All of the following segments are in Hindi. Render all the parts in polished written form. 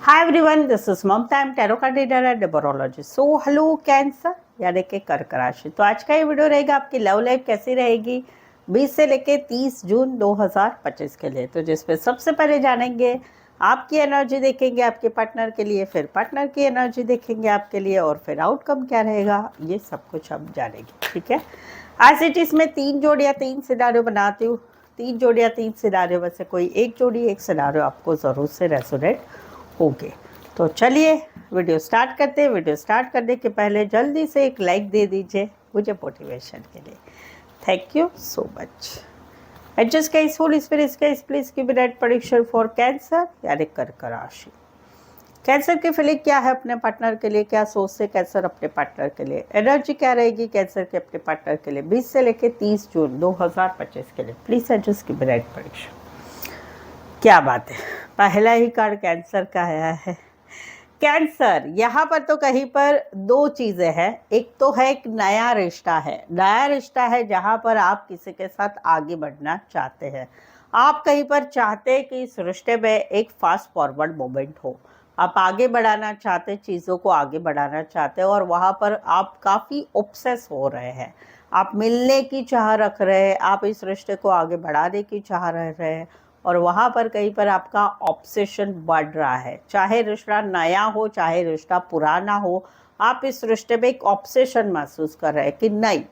Hi everyone, this is Mamta. I am tarot card reader and numerologist. So hello cancer यानी कि कर्क राशि। तो आज का ये वीडियो रहेगा आपकी लव लाइफ कैसी रहेगी 20 से लेके 30 जून 2025 के लिए। तो जिसपे सबसे पहले जानेंगे आपकी एनर्जी, देखेंगे आपके पार्टनर के लिए, फिर पार्टनर की एनर्जी देखेंगे आपके लिए, और फिर आउटकम क्या रहेगा, ये सब कुछ हम जानेंगे। ठीक है, आज इट इसमें 3 जोड़ियाँ 3 सिनारियो बनाती हूँ। 3 जोड़ियाँ 3 सिनारियो में से कोई एक जोड़ी एक सिनारियो आपको ज़रूर से रेसोनेट ओके। तो चलिए वीडियो स्टार्ट करते हैं। वीडियो स्टार्ट करने के पहले जल्दी से एक लाइक दे दीजिए मुझे मोटिवेशन के लिए। Thank you so much. Adjust guys, Holi spirit guys, please give me that prediction for cancer यानी कर्क राशि। कैंसर की फीलिंग क्या है अपने पार्टनर के लिए, क्या सोचते कैंसर अपने पार्टनर के लिए, एनर्जी क्या रहेगी कैंसर के अपने पार्टनर के लिए 20 से लेकर 30 जून 2025 के लिए। Please adjust give me that prediction. क्या बात है, पहला ही कार्ड कैंसर का आया है। कैंसर, यहाँ पर तो कहीं पर दो चीज़ें हैं। एक तो है एक नया रिश्ता है, नया रिश्ता है जहाँ पर आप किसी के साथ आगे बढ़ना चाहते हैं। आप कहीं पर चाहते हैं कि इस रिश्ते में एक फास्ट फॉरवर्ड मोमेंट हो, आप आगे बढ़ाना चाहते, चीज़ों को आगे बढ़ाना चाहते हैं, और वहाँ पर आप काफ़ी ऑब्सेस हो रहे हैं। आप मिलने की चाह रख रहे हैं, आप इस रिश्ते को आगे बढ़ाने की चाह रहे हैं, और वहाँ पर कहीं पर आपका ऑब्सेशन बढ़ रहा है। चाहे रिश्ता नया हो चाहे रिश्ता पुराना हो, आप इस रिश्ते में एक ऑब्सेशन महसूस कर रहे हैं कि नहीं,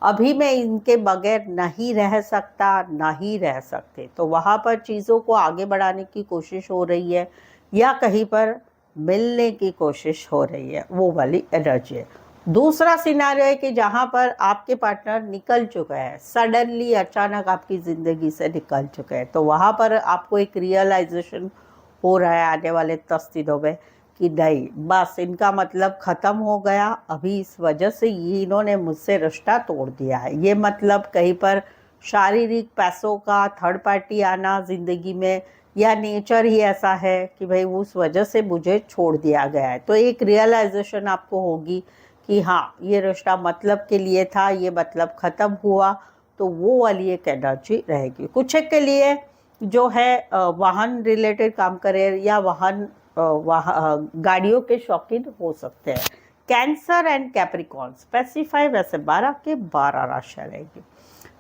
अभी मैं इनके बगैर नहीं रह सकता, नहीं रह सकते। तो वहाँ पर चीज़ों को आगे बढ़ाने की कोशिश हो रही है, या कहीं पर मिलने की कोशिश हो रही है, वो वाली एनर्जी है। दूसरा सिनारियो है कि जहाँ पर आपके पार्टनर निकल चुका है, सडनली अचानक आपकी ज़िंदगी से निकल चुके हैं। तो वहाँ पर आपको एक रियलाइजेशन हो रहा है आने वाले 10 दिनों में कि नहीं, बस इनका मतलब ख़त्म हो गया। अभी इस वजह से ये इन्होंने मुझसे रिश्ता तोड़ दिया है। ये मतलब कहीं पर शारीरिक पैसों का थर्ड पार्टी आना ज़िंदगी में, या नेचर ही ऐसा है कि भाई उस वजह से मुझे छोड़ दिया गया है। तो एक रियलाइजेशन आपको होगी कि हाँ, ये रिश्ता मतलब के लिए था, ये मतलब ख़त्म हुआ। तो वो वाली एक एनर्जी रहेगी। कुछ एक के लिए जो है वाहन रिलेटेड काम करे, या गाड़ियों के शौकीन हो सकते हैं। कैंसर एंड कैप्रिकॉर्न स्पेसिफाई वैसे 12 के 12 राशियाँ रहेगी।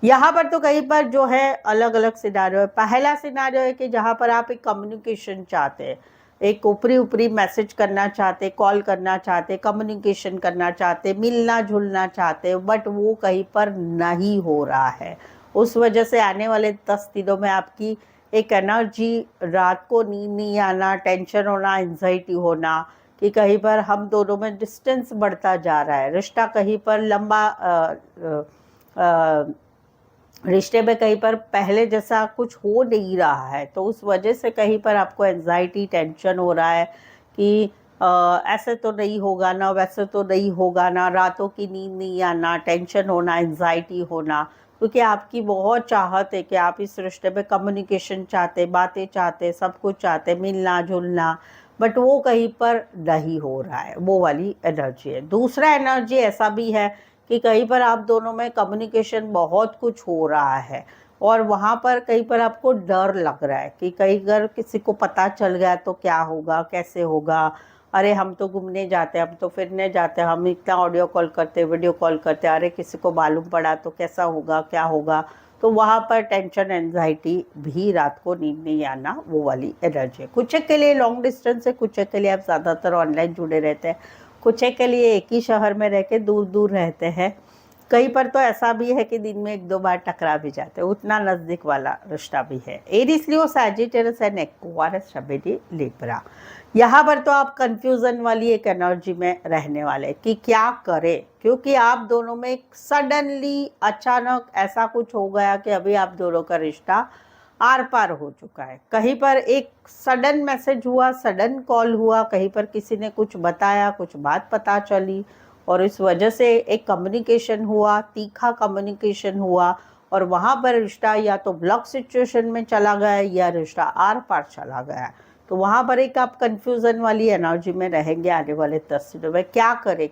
यहाँ पर तो कहीं पर जो है अलग अलग सिनारियो है। पहला सिनारियो है कि जहाँ पर आप एक कम्युनिकेशन चाहते हैं, एक ऊपरी मैसेज करना चाहते, कॉल करना चाहते, कम्युनिकेशन करना चाहते, मिलना जुलना चाहते, बट वो कहीं पर नहीं हो रहा है। उस वजह से आने वाले 10 दिनों में आपकी एक एनर्जी, रात को नींद नहीं आना, टेंशन होना, एंजाइटी होना कि कहीं पर हम दोनों में डिस्टेंस बढ़ता जा रहा है, रिश्ता कहीं पर लंबा रिश्ते में कहीं पर पहले जैसा कुछ हो नहीं रहा है। तो उस वजह से कहीं पर आपको एंजाइटी, टेंशन हो रहा है कि ऐसे तो नहीं होगा ना, वैसे तो नहीं होगा ना, रातों की नींद नहीं आना, टेंशन होना, एंजाइटी होना, क्योंकि आपकी बहुत चाहत है कि आप इस रिश्ते में कम्युनिकेशन चाहते, बातें चाहते, सब कुछ चाहते, मिलना जुलना, बट वो कहीं पर नहीं हो रहा है। वो वाली एनर्जी है। दूसरा एनर्जी ऐसा भी है कि कहीं पर आप दोनों में कम्युनिकेशन बहुत कुछ हो रहा है, और वहाँ पर कहीं पर आपको डर लग रहा है कि कहीं अगर किसी को पता चल गया तो क्या होगा, कैसे होगा। अरे हम तो घूमने जाते हैं, हम तो फिरने जाते हैं, हम इतना ऑडियो कॉल करते, वीडियो कॉल करते, अरे किसी को मालूम पड़ा तो कैसा होगा, क्या होगा। तो वहाँ पर टेंशन, एंजाइटी भी, रात को नींद नहीं आना, वो वाली एनर्जी है। कुछ के लिए लॉन्ग डिस्टेंस है, कुछ के लिए आप ज़्यादातर ऑनलाइन जुड़े रहते हैं, कुछ के लिए एक ही शहर में रह के दूर दूर रहते हैं। कहीं पर तो ऐसा भी है कि दिन में 1-2 बार टकरा भी जाते हैं, उतना नज़दीक वाला रिश्ता भी है। Aries, Leo, Sagittarius and Aquarius, शबेदी, लिब्रा। यहाँ पर तो आप कंफ्यूजन वाली एक एनर्जी में रहने वाले कि क्या करें, क्योंकि आप दोनों में एक सडनली अचानक ऐसा कुछ हो गया कि अभी आप दोनों का रिश्ता आर पार हो चुका है। कहीं पर एक सडन मैसेज हुआ, सडन कॉल हुआ, कहीं पर किसी ने कुछ बताया, कुछ बात पता चली, और इस वजह से एक कम्युनिकेशन हुआ, तीखा कम्युनिकेशन हुआ, और वहाँ पर रिश्ता या तो ब्लॉक सिचुएशन में चला गया या रिश्ता आर पार चला गया। तो वहाँ पर एक आप कन्फ्यूज़न वाली एनर्जी में रहेंगे आने वाले 10 दिनों में। क्या करें,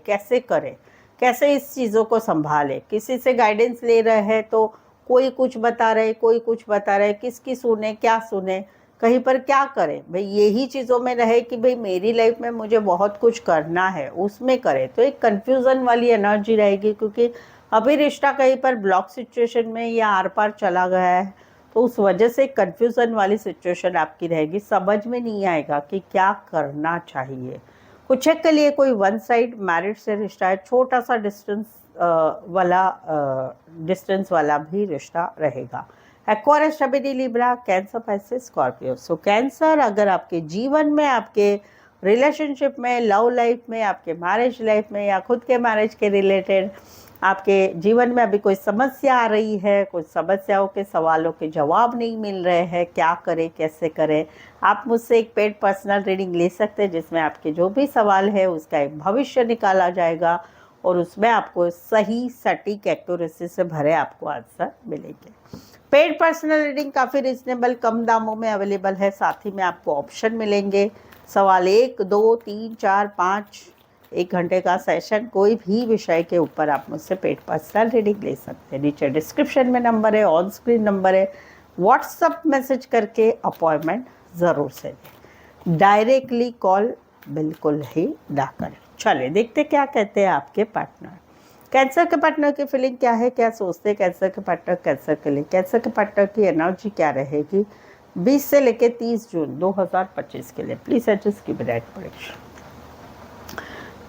कैसे इस चीज़ों को संभालें। किसी से गाइडेंस ले रहे हैं तो कोई कुछ बता रहे, कोई कुछ बता रहे, किसकी सुने, क्या सुने। कहीं पर क्या करें भाई, यही चीज़ों में रहे कि भाई मेरी लाइफ में मुझे बहुत कुछ करना है उसमें करे, तो एक कंफ्यूजन वाली एनर्जी रहेगी, क्योंकि अभी रिश्ता कहीं पर ब्लॉक सिचुएशन में या आर पार चला गया है, तो उस वजह से कंफ्यूजन वाली सिचुएशन आपकी रहेगी। समझ में नहीं आएगा कि क्या करना चाहिए। कुछ एक के लिए कोई वन साइड मैरिज से रिश्ता है, छोटा सा डिस्टेंस वाला भी रिश्ता रहेगा। एक्वारियस, शबीडी, Libra, Cancer, Pisces, Scorpio. So Cancer, अगर आपके जीवन में, आपके रिलेशनशिप में, लव लाइफ में, आपके मैरिज लाइफ में या खुद के मैरिज के रिलेटेड आपके जीवन में अभी कोई समस्या आ रही है, कुछ समस्याओं के सवालों के जवाब नहीं मिल रहे हैं, क्या करें कैसे करें, आप मुझसे एक पेड पर्सनल रीडिंग ले सकते हैं, जिसमें आपके जो भी सवाल है उसका एक भविष्य निकाला जाएगा और उसमें आपको सही सटीक एक्यूरेसी से भरे आपको आंसर मिलेंगे। पेड पर्सनल रीडिंग काफ़ी रिजनेबल कम दामों में अवेलेबल है, साथ ही में आपको ऑप्शन मिलेंगे सवाल 1, 2, 3, 4, 5, 1 घंटे का सेशन, कोई भी विषय के ऊपर आप मुझसे पेड पर्सनल रीडिंग ले सकते हैं। नीचे डिस्क्रिप्शन में नंबर है, ऑन स्क्रीन नंबर है, व्हाट्सअप मैसेज करके अपॉइंटमेंट ज़रूर से लें, डायरेक्टली कॉल बिल्कुल ही ना करें। चलिए देखते क्या कहते हैं आपके पार्टनर। कैंसर के पार्टनर की फीलिंग क्या है, क्या सोचते हैं कैंसर के पार्टनर कैंसर के लिए। कैंसर के पार्टनर की एनर्जी क्या रहेगी 20 से लेकर 30 जून 2025 के लिए। प्लीज एडजस्ट की ब्राइट प्रेडिक्शन।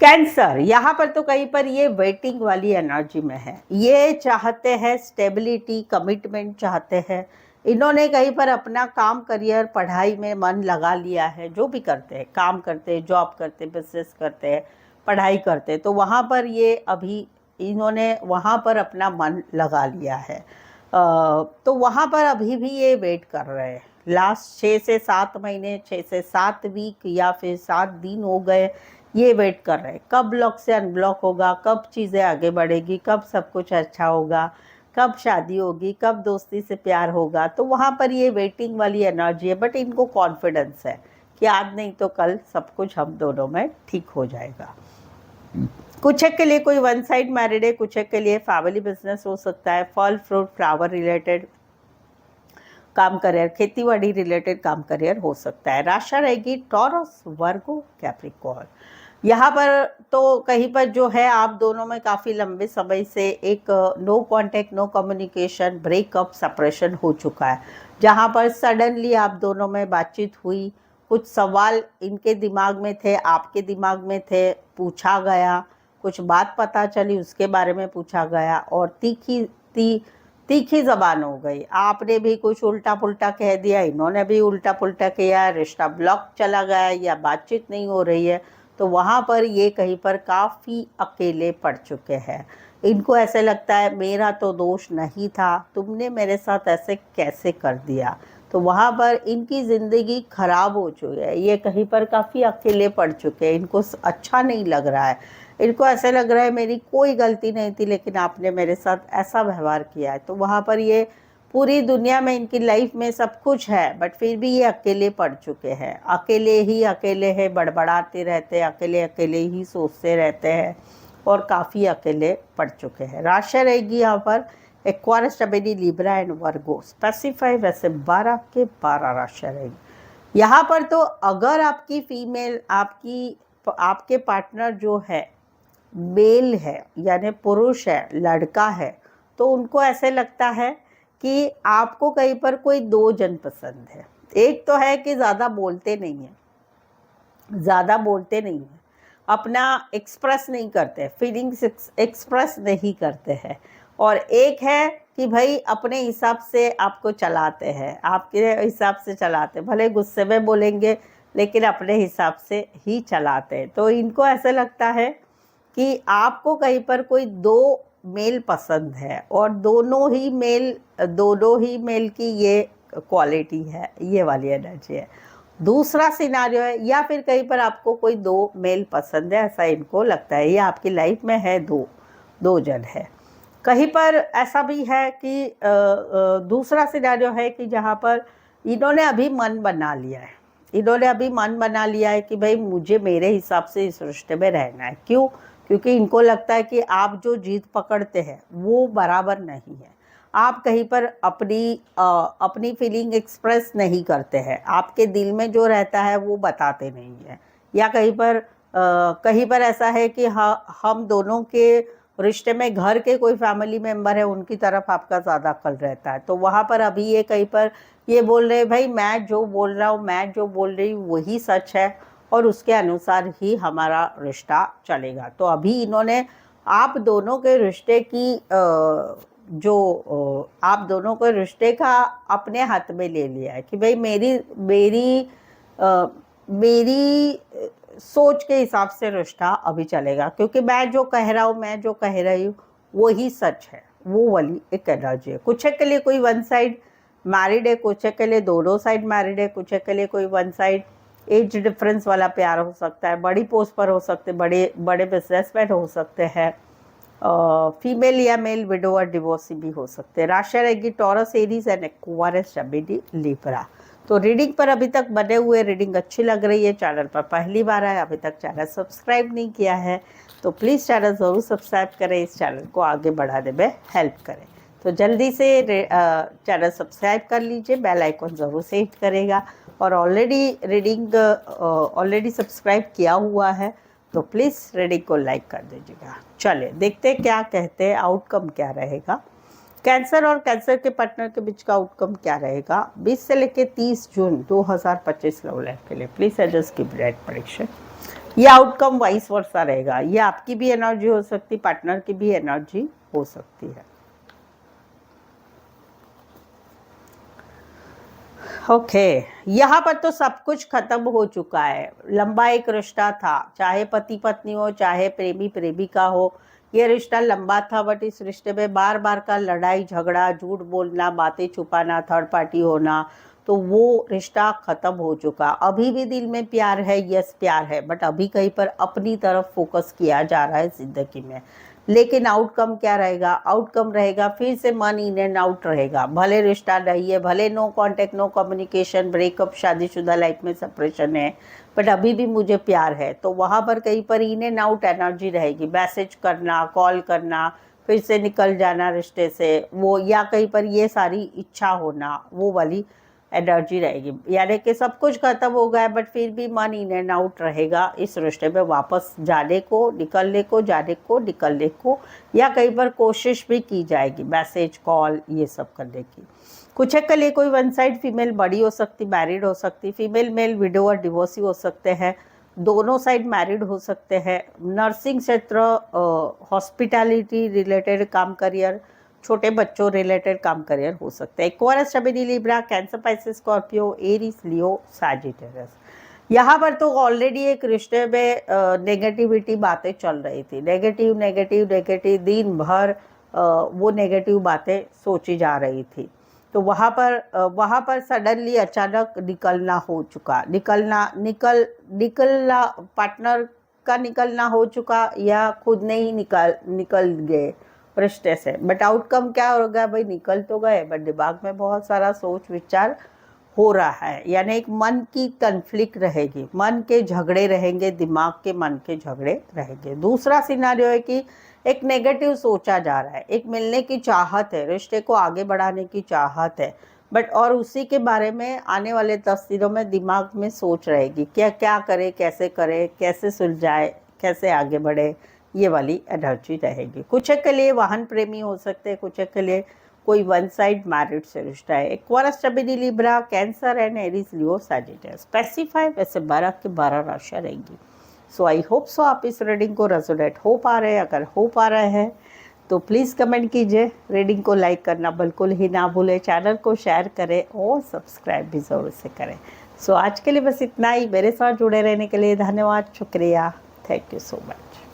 कैंसर, यहाँ पर तो कहीं पर ये वेटिंग वाली एनर्जी में है, ये चाहते हैं स्टेबिलिटी, कमिटमेंट चाहते हैं। इन्होंने कहीं पर अपना काम, करियर, पढ़ाई में मन लगा लिया है, जो भी करते हैं, काम करते हैं, जॉब करते हैं, बिजनेस करते हैं, पढ़ाई करते हैं, तो वहाँ पर ये अभी इन्होंने वहाँ पर अपना मन लगा लिया है। तो वहाँ पर अभी भी ये वेट कर रहे हैं। लास्ट 6 से 7 महीने, 6 से 7 वीक या फिर 7 दिन हो गए, ये वेट कर रहे हैं कब ब्लॉक से अनब्लॉक होगा, कब चीज़ें आगे बढ़ेगी, कब सब कुछ अच्छा होगा, कब शादी होगी, कब दोस्ती से प्यार होगा। तो वहाँ पर ये वेटिंग वाली एनर्जी है, बट इनको कॉन्फिडेंस है कि आज नहीं तो कल सब कुछ हम दोनों में ठीक हो जाएगा। कुछ एक के लिए कोई वन साइड मैरिड है, कुछ एक के लिए फैमिली बिजनेस हो सकता है, फल फ्रूट फ्लावर रिलेटेड काम करियर, खेतीबाड़ी रिलेटेड काम करियर हो सकता है। राशि रहेगी टॉरस, वर्गो, कैप्रिकॉर्न। यहाँ पर तो कहीं पर जो है आप दोनों में काफ़ी लंबे समय से एक no contact, no communication, breakup, separation हो चुका है, जहाँ पर सडनली आप दोनों में बातचीत हुई, कुछ सवाल इनके दिमाग में थे, आपके दिमाग में थे, पूछा गया, कुछ बात पता चली उसके बारे में पूछा गया और तीखी ज़बान हो गई। आपने भी कुछ उल्टा पुल्टा कह दिया, इन्होंने भी उल्टा पुल्टा किया, रिश्ता ब्लॉक चला गया या बातचीत नहीं हो रही है। तो वहाँ पर ये कहीं पर काफ़ी अकेले पड़ चुके हैं। इनको ऐसे लगता है मेरा तो दोष नहीं था, तुमने मेरे साथ ऐसे कैसे कर दिया। तो वहाँ पर इनकी ज़िंदगी खराब हो चुकी है, ये कहीं पर काफ़ी अकेले पड़ चुके हैं, इनको अच्छा नहीं लग रहा है, इनको ऐसे लग रहा है मेरी कोई गलती नहीं थी लेकिन आपने मेरे साथ ऐसा व्यवहार किया है। तो वहाँ पर ये पूरी दुनिया में, इनकी लाइफ में सब कुछ है, बट फिर भी ये अकेले पड़ चुके हैं, अकेले हैं, बड़बड़ाते रहते हैं, अकेले ही सोचते रहते हैं और काफ़ी अकेले पड़ चुके हैं। राशि रहेगी यहाँ पर एक्वारियस, शबीडी, लिब्रा एंड वर्गो। स्पेसिफाई वैसे 12 के 12 राशि रहेगी यहाँ पर। तो अगर आपकी फीमेल, आपके पार्टनर जो है मेल है यानी पुरुष है, लड़का है, तो उनको ऐसे लगता है कि आपको कहीं पर कोई 2 जन पसंद है। एक तो है कि ज़्यादा बोलते नहीं हैं, अपना एक्सप्रेस नहीं करते, फीलिंग्स एक्सप्रेस नहीं करते हैं, और एक है कि भाई अपने हिसाब से आपको चलाते हैं, आपके हिसाब से चलाते, भले गुस्से में बोलेंगे लेकिन अपने हिसाब से ही चलाते हैं। तो इनको ऐसा लगता है कि आपको कहीं पर कोई 2 मेल पसंद है और दोनों ही मेल की ये क्वालिटी है, ये वाली एनर्जी है। दूसरा सिनारियो है, या फिर कहीं पर आपको कोई 2 मेल पसंद है, ऐसा इनको लगता है, ये आपकी लाइफ में है, दो जन है। कहीं पर ऐसा भी है कि दूसरा सिनारियो है कि जहाँ पर इन्होंने अभी मन बना लिया है कि भाई मुझे मेरे हिसाब से इस रिश्ते में रहना है। क्यों? क्योंकि इनको लगता है कि आप जो जीत पकड़ते हैं वो बराबर नहीं है, आप कहीं पर अपनी फीलिंग एक्सप्रेस नहीं करते हैं, आपके दिल में जो रहता है वो बताते नहीं है, या कहीं पर ऐसा है कि हम दोनों के रिश्ते में घर के कोई फैमिली मेम्बर है उनकी तरफ आपका ज़्यादा अक्ल रहता है, तो वहाँ पर अभी ये कहीं पर ये बोल रहे भाई मैं जो बोल रहा हूँ, मैं जो बोल रही हूँ वही सच है और उसके अनुसार ही हमारा रिश्ता चलेगा। तो अभी इन्होंने आप दोनों के रिश्ते की आप दोनों के रिश्ते का अपने हाथ में ले लिया है कि भाई मेरी मेरी मेरी सोच के हिसाब से रिश्ता अभी चलेगा, क्योंकि मैं जो कह रहा हूँ, मैं जो कह रही हूँ वही सच है, वो वाली एक एनर्जी है। कुछ के लिए कोई वन साइड मैरिड है, कुछ के लिए दोनों साइड मैरिड है, कुछ के लिए कोई वन साइड एज डिफरेंस वाला प्यार हो सकता है, बड़ी पोस्ट पर हो सकते, बड़े बड़े बिजनेसमैन हो सकते हैं, फीमेल या मेल विडो और डिवोर्सी भी हो सकते हैं। राशि रहेगी taurus, Aries and Aquarius, Gemini, Libra. तो रीडिंग पर अभी तक बने हुए, रीडिंग अच्छी लग रही है, चैनल पर पहली बार आए, अभी तक चैनल सब्सक्राइब नहीं किया है तो प्लीज़ चैनल ज़रूर सब्सक्राइब करें, इस चैनल को आगे बढ़ाने में हेल्प करें। तो जल्दी से चैनल सब्सक्राइब कर लीजिए, बेल आइकन ज़रूर से हिट करेगा, और ऑलरेडी सब्सक्राइब किया हुआ है तो प्लीज़ रीडिंग को लाइक कर दीजिएगा। चलिए देखते क्या कहते हैं, आउटकम क्या रहेगा। कैंसर और कैंसर के पार्टनर के बीच का आउटकम क्या रहेगा 20 से लेकर 30 जून 2025 लव लाइफ के लिए। Please adjust give right prediction. ये आउटकम वाइस वर्सा रहेगा, ये आपकी भी एनर्जी हो सकती, पार्टनर की भी एनर्जी हो सकती है। ओके यहाँ पर तो सब कुछ खत्म हो चुका है। लंबा एक रिश्ता था, चाहे पति पत्नी हो, चाहे प्रेमी प्रेमिका हो, ये रिश्ता लंबा था, बट इस रिश्ते में बार बार का लड़ाई झगड़ा, झूठ बोलना, बातें छुपाना, थर्ड पार्टी होना, तो वो रिश्ता खत्म हो चुका। अभी भी दिल में प्यार है, यस प्यार है, बट अभी कहीं पर अपनी तरफ फोकस किया जा रहा है जिंदगी में। लेकिन आउटकम क्या रहेगा, आउटकम रहेगा फिर से मन इन एंड आउट रहेगा, भले रिश्ता नहीं है, भले no contact, no communication, breakup, शादीशुदा लाइफ में सेपरेशन है, बट अभी भी मुझे प्यार है। तो वहाँ पर कहीं पर इन एंड आउट एनर्जी रहेगी, मैसेज करना, कॉल करना, फिर से निकल जाना रिश्ते से, वो या कहीं पर ये सारी इच्छा होना, वो वाली एनर्जी रहेगी। यानी कि सब कुछ खत्म हो गया बट फिर भी मन इन एंड आउट रहेगा इस रिश्ते में वापस जाने को, निकलने को, जाने को, निकलने को, या कहीं पर कोशिश भी की जाएगी, मैसेज, कॉल, ये सब करने की। कुछ के लिए कोई वन साइड फीमेल बड़ी हो सकती, मैरिड हो सकती, फीमेल मेल विडो और डिवोर्सी हो सकते हैं, दोनों साइड मैरिड हो सकते हैं, नर्सिंग क्षेत्र, हॉस्पिटैलिटी रिलेटेड काम, करियर, छोटे बच्चों रिलेटेड काम, करियर हो सकते हैं। Aquarius, Gemini, Libra, Cancer, Pisces, Scorpio, Aries, Leo, Sagittarius. यहाँ पर तो ऑलरेडी एक रिश्ते में नेगेटिविटी बातें चल रही थी, नेगेटिव नेगेटिव नेगेटिव, दिन भर वो नेगेटिव बातें सोची जा रही थी। तो वहाँ पर सडनली अचानक निकलना हो चुका, निकलना पार्टनर का निकलना हो चुका, या खुद ने ही निकल गए रिश्ते से। बट आउटकम क्या हो गया भाई, निकल तो गए बट दिमाग में बहुत सारा सोच विचार हो रहा है, यानी एक मन की कन्फ्लिक्ट रहेगी, मन के झगड़े रहेंगे, दिमाग के मन के झगड़े रहेंगे। दूसरा सिनारियो है कि एक नेगेटिव सोचा जा रहा है, एक मिलने की चाहत है, रिश्ते को आगे बढ़ाने की चाहत है, बट और उसी के बारे में आने वाले 10 दिनों में दिमाग में सोच रहेगी क्या करे, कैसे सुलझाए, कैसे आगे बढ़े, ये वाली एनर्जी रहेगी। कुछ के लिए वाहन प्रेमी हो सकते हैं, कुछ के लिए कोई वन साइड मैरिड से रिश्ता है। Aquarius, Gemini, Libra, cancer and Aries, Leo, Sagittarius. Specify वैसे 12 की 12 राशियाँ रहेंगी। सो आई होप सो आप इस रीडिंग को रेजोनेट हो पा रहे हैं। अगर हो पा रहे हैं तो प्लीज़ कमेंट कीजिए, रीडिंग को लाइक करना बिल्कुल ही ना भूलें, चैनल को शेयर करें और सब्सक्राइब भी ज़रूर से करें। सो आज के लिए बस इतना ही। मेरे साथ जुड़े रहने के लिए धन्यवाद, शुक्रिया, थैंक यू सो मच।